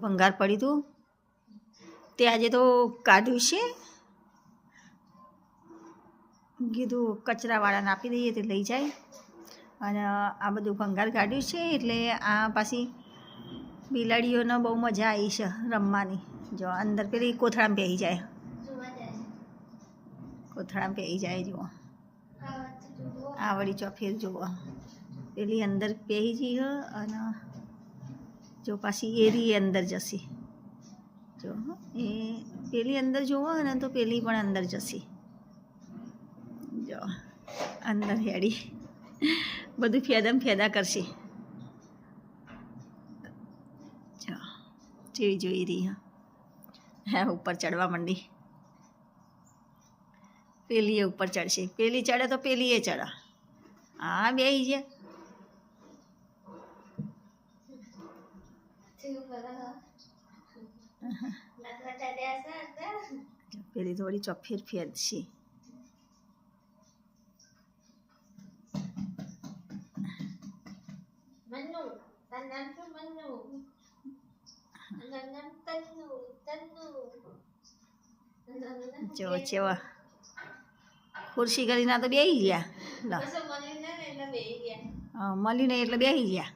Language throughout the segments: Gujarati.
ભંગાર પડ્યું હતું તે આજે તો કાઢ્યું છે. કીધું કચરાવાળાને આપી દઈએ તે લઈ જાય. અને આ બધું ભંગાર કાઢ્યું છે એટલે આ પાછી બિલાડીઓને બહુ મજા આવી છે રમવાની. જો અંદર પેલી કોથળામાં બેસી જાય, કોથળામાં બેસી જાય. જુઓ આ વળી ચોફેર જુઓ પેલી અંદર બેસી જઈ અને જો પાછી એરી અંદર જશે. જો એ પેલી અંદર જોવો ને તો પેલી પણ અંદર જશે. જો અંદર હેડી બધું ફેદમ ફેદા કરશે. જો જેવી જોઈ રહી હા ઉપર ચડવા માંડી. પેલી એ ઉપર ચડશે, પેલી ચડે તો પેલી એ ચડે. હા બેસી છે. પેલી થોડી ચોફેર ફેર છે. જો ચેવા ખુરશી કરીને તો બેસી ગયા. મળી નહીં એટલે બેસી ગયા.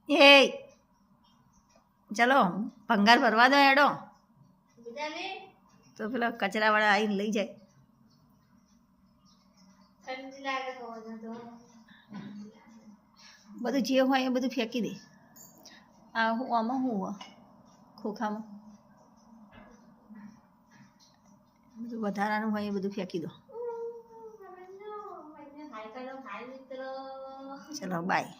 એ ચલો ભંગાર ભરવા દો એડો તો પેલા કચરાવાળા આવીને લઈ જાય. બધું જે હોય એ બધું ફેંકી દે. આ આમાં શું હોય ખોખામાં બધું વધારાનું હોય એ બધું ફેંકી દો. ચલો બાય.